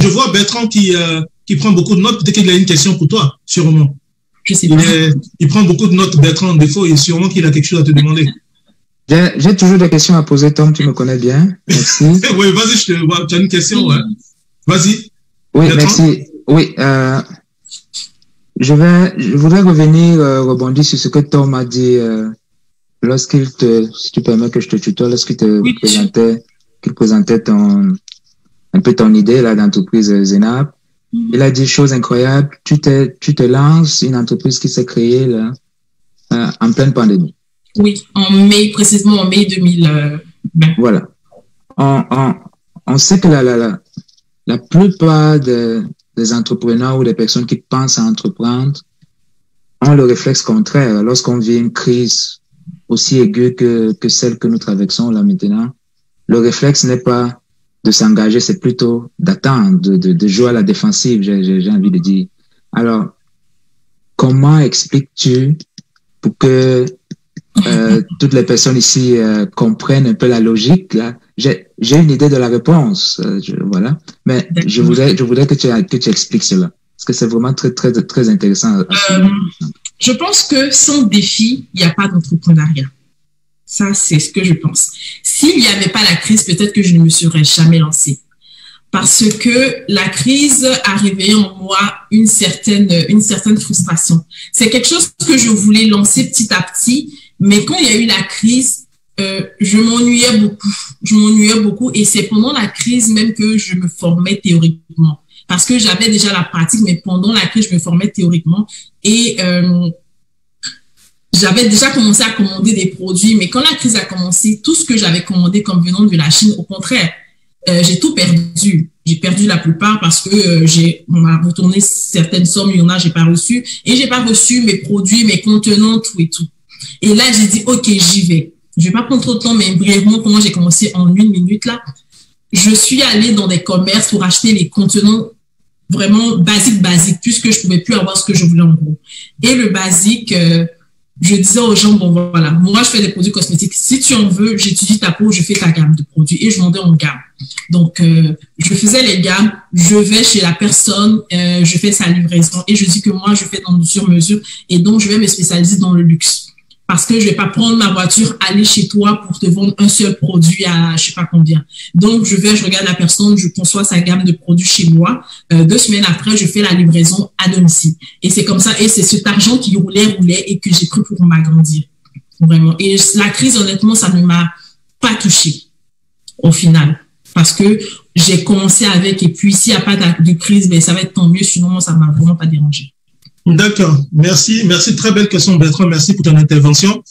je vois Bertrand qui prend beaucoup de notes. Peut-être qu'il a une question pour toi, sûrement. Je sais pas. Il prend beaucoup de notes, Bertrand. Des fois, sûrement qu'il a quelque chose à te demander. J'ai toujours des questions à poser, Tom, tu me connais bien. Merci. Oui, vas-y, tu as une question, ouais. Vas-y. Oui, Bertrand. merci. Oui, je voudrais rebondir sur ce que Tom a dit si tu permets que je te tutoie, lorsqu'il présentait un peu ton idée là d'entreprise Zenab. Il a dit chose incroyable. Tu te lances une entreprise qui s'est créée là en pleine pandémie. Oui, précisément en mai 2020. Voilà. On sait que la plupart des entrepreneurs ou des personnes qui pensent à entreprendre ont le réflexe contraire. Lorsqu'on vit une crise aussi aiguë que celle que nous traversons là maintenant, le réflexe n'est pas de s'engager, c'est plutôt d'attendre, de jouer à la défensive, j'ai envie de dire. Alors, comment expliques-tu pour que toutes les personnes ici comprennent un peu la logique là? J'ai une idée de la réponse, voilà, mais je voudrais que tu expliques cela, parce que c'est vraiment très très très intéressant. Je pense que sans défi, il n'y a pas d'entrepreneuriat. Ça, c'est ce que je pense. S'il n'y avait pas la crise, peut-être que je ne me serais jamais lancée. Parce que la crise a réveillé en moi une certaine frustration. C'est quelque chose que je voulais lancer petit à petit, mais quand il y a eu la crise, je m'ennuyais beaucoup. Et c'est pendant la crise même que je me formais théoriquement. Parce que j'avais déjà la pratique, mais pendant la crise, je me formais théoriquement. Et j'avais déjà commencé à commander des produits, mais quand la crise a commencé, tout ce que j'avais commandé comme venant de la Chine, au contraire, j'ai tout perdu. J'ai perdu la plupart parce que on m'a retourné certaines sommes, il y en a, j'ai pas reçu. Et j'ai pas reçu mes produits, mes contenants, tout et tout. Et là, j'ai dit, OK, j'y vais. Je vais pas prendre trop de temps, mais brièvement, comment j'ai commencé en 1 minute là. Je suis allée dans des commerces pour acheter les contenants vraiment basiques, puisque je pouvais plus avoir ce que je voulais en gros. Et le basique, je disais aux gens, bon voilà, moi je fais des produits cosmétiques. Si tu en veux, j'étudie ta peau, je fais ta gamme de produits et je vendais en gamme. Donc, je faisais les gammes, je vais chez la personne, je fais sa livraison et je dis que moi je fais dans sur mesure et donc je vais me spécialiser dans le luxe. Parce que je vais pas prendre ma voiture, aller chez toi pour te vendre un seul produit à je sais pas combien. Donc, je regarde la personne, je conçois sa gamme de produits chez moi. 2 semaines après, je fais la livraison à domicile. Et c'est comme ça, et c'est cet argent qui roulait et que j'ai pris pour m'agrandir. Vraiment. Et la crise, honnêtement, ça ne m'a pas touchée au final. Parce que j'ai commencé avec, et puis s'il n'y a pas de crise, ben, ça va être tant mieux, sinon ça m'a vraiment pas dérangé. D'accord, merci, très belle question Bertrand, merci pour ton intervention.